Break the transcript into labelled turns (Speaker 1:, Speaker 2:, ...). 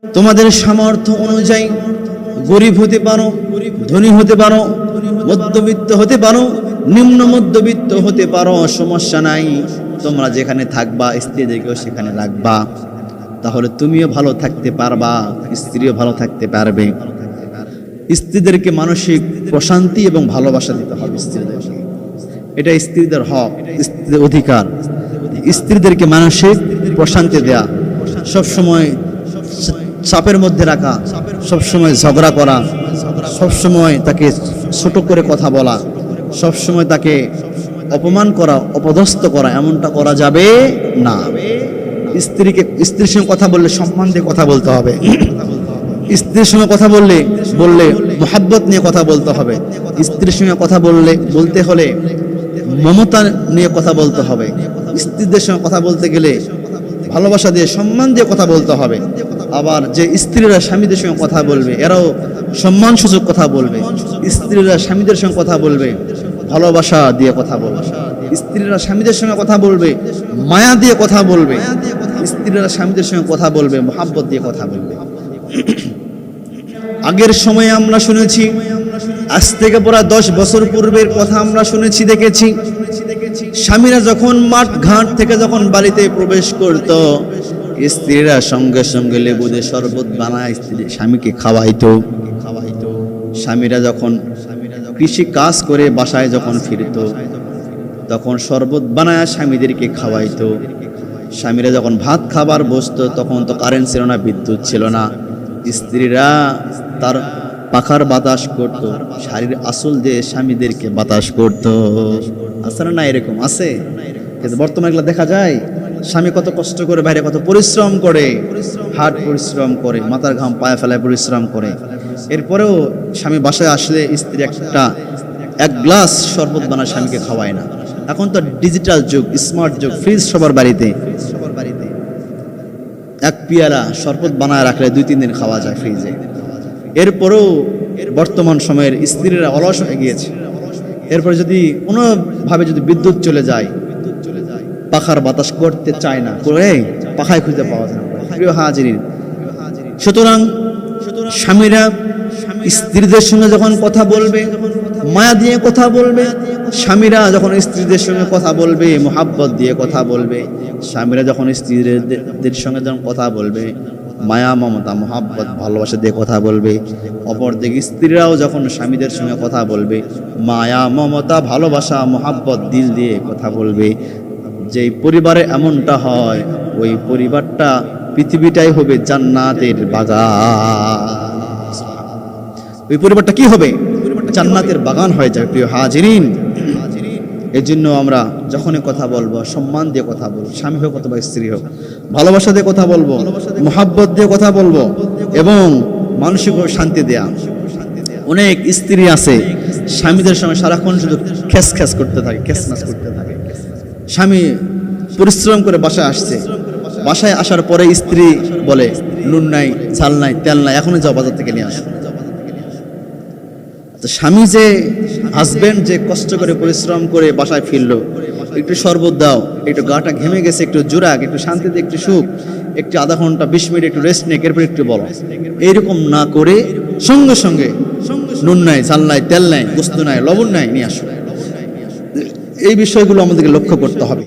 Speaker 1: তোমাদের সামর্থ্য অনুযায়ী গরিব হতে পারো, ধনী হতে পারো, মধ্যবিত্ত হতে পারো, নিম্ন মধ্যবিত্ত হতে পারো, সমস্যা নাই। তোমরা যেখানে থাকবা স্ত্রীদেরকেও সেখানে রাখবা, তাহলে তুমিও ভালো থাকতে পারবা, স্ত্রীও ভালো থাকতে পারবে। স্ত্রীদেরকে মানসিক প্রশান্তি এবং ভালোবাসা দিতে হবে স্ত্রীদেরকে, এটা স্ত্রীদের হক, স্ত্রীদের অধিকার। স্ত্রীদেরকে মানসিক প্রশান্তি দেয়া, সবসময় চাপের মধ্যে রাখা, সবসময় ঝগড়া করা, সবসময় তাকে ছোট করে কথা বলা, সবসময় তাকে অপমান করা, অপদস্থ করা, এমনটা করা যাবে না। স্ত্রীর সঙ্গে কথা বললে সম্মান দিয়ে কথা বলতে হবে। স্ত্রীর সঙ্গে কথা বললে মোহাব্বত নিয়ে কথা বলতে হবে। স্ত্রীর সঙ্গে কথা বলতে হলে মমতা নিয়ে কথা বলতে হবে। স্ত্রীদের সঙ্গে কথা বলতে গেলে ভালোবাসা দিয়ে, সম্মান দিয়ে কথা বলতে হবে। আবার যে স্ত্রীরা স্বামীদের সঙ্গে কথা বলবে, এরাও সম্মানসূচক কথা বলবে। স্ত্রীরা স্বামীদের সঙ্গে কথা বলবে ভালোবাসা দিয়ে কথা বলবে। স্ত্রীরা স্বামীদের সঙ্গে কথা বলবে মায়া দিয়ে কথা বলবে। স্ত্রীরা স্বামীদের সঙ্গে কথা বলবে মোহাব্বত দিয়ে কথা বলবে। আগের সময়ে আমরা শুনেছি, আজ থেকে প্রায় 10 বছর পূর্বের কথা আমরা শুনেছি, দেখেছি। স্বামীরা যখন মাঠ ঘাট থেকে যখন বাড়িতে প্রবেশ করত, স্ত্রীরা সঙ্গে সঙ্গে লেবু দিয়ে শরবত বানায় স্বামীকে খাওয়াইতো। স্বামীরা যখন কৃষি কাজ করে বাসায় যখন ফিরত, তখন শরবত বানায় স্বামীদেরকে খাওয়াইতো। স্বামীরা যখন ভাত খাবার বসতো, তখন তো কারেন্ট ছিল না, বিদ্যুৎ ছিল না। স্ত্রীরা তার পাখার বাতাস করত, শাড়ির আঁচল দিয়ে স্বামীদেরকে বাতাস করত। আছে না? এরকম আছে, কিন্তু বর্তমানে এগুলো দেখা যায়। স্বামী কত কষ্ট করে বাইরে, কত পরিশ্রম করে, হাট পরিশ্রম করে, মাথার ঘাম পায়ে ফেলায় পরিশ্রম করে। এরপরেও স্বামী বাসায় আসলে স্ত্রী এক গ্লাস শরবত বানায় স্বামীকে খাওয়ায় না। এখন তো ডিজিটাল যুগ, স্মার্ট যুগ, ফ্রিজ সবার বাড়িতে। এক পিয়ালা শরবত বানায় রাখলে 2-3 দিন খাওয়া যায় ফ্রিজে। এরপরেও বর্তমান সময়ের স্ত্রীরা অলস হয়ে গিয়েছে। এরপরে যদি কোনোভাবে যদি বিদ্যুৎ চলে যায়, পাখার বাতাস করতে চায় না, করে পাখায় খুঁজে পাওয়া যায় না। প্রিয় হাজিরিন, সুতরাং স্বামীরা স্ত্রীদের সঙ্গে যখন কথা বলবে মায়া দিয়ে কথা বলবে, স্বামীরা যখন স্ত্রীদের সঙ্গে কথা বলবে মোহাব্বত দিয়ে কথা বলবে, স্বামীরা যখন স্ত্রীদের সঙ্গে যখন কথা বলবে মায়া মমতা মোহাব্বত ভালোবাসা দিয়ে কথা বলবে, অপরদিকে স্ত্রীরাও যখন স্বামীদের সঙ্গে কথা বলবে মায়া মমতা ভালোবাসা মোহাব্বত দিল দিয়ে কথা বলবে, যেই পরিবারে এমনটা হয় ওই পরিবারটা, পৃথিবীটাই হবে জান্নাতের বাগান। ওই পরিবারটা কি হবে? জান্নাতের বাগান হয়ে যাবে। প্রিয় হাজিরিন, এই জন্য আমরা যখনই কথা বলবো সম্মান দিয়ে কথা বলবো, স্বামী হোক অথবা স্ত্রী হোক, ভালোবাসা দিয়ে কথা বলবো, মোহাব্বত দিয়ে কথা বলবো এবং মানসিক শান্তি দেয়া। অনেক স্ত্রী আছে স্বামীদের সঙ্গে সারাক্ষণ শুধু খ্যাস করতে থাকে, খ্যাস করতে থাকে। স্বামী পরিশ্রম করে বাসায় আসছে, বাসায় আসার পরে স্ত্রী বলে নুন নাই, ঝাল নাই, তেল নাই, এখনই যাও বাজার থেকে নিয়ে আসো। স্বামী যে হাজবেন্ড যে কষ্ট করে পরিশ্রম করে বাসায় ফিরলো, একটু শরবত দাও, একটু গাটা ঘেমে গেছে, একটু জোরাক, একটু শান্তিতে, একটু সুখ, একটু আধা ঘন্টা 20 মিনিট একটু রেস্ট নেই, এরপর একটু বলো। এইরকম না করে সঙ্গে সঙ্গে নুন নাই, ঝাল নাই, তেল নাই, গোস্ত নাই, লবণ নাই, নিয়ে আসো। এই বিষয়গুলো আমাদেরকে লক্ষ্য করতে হবে।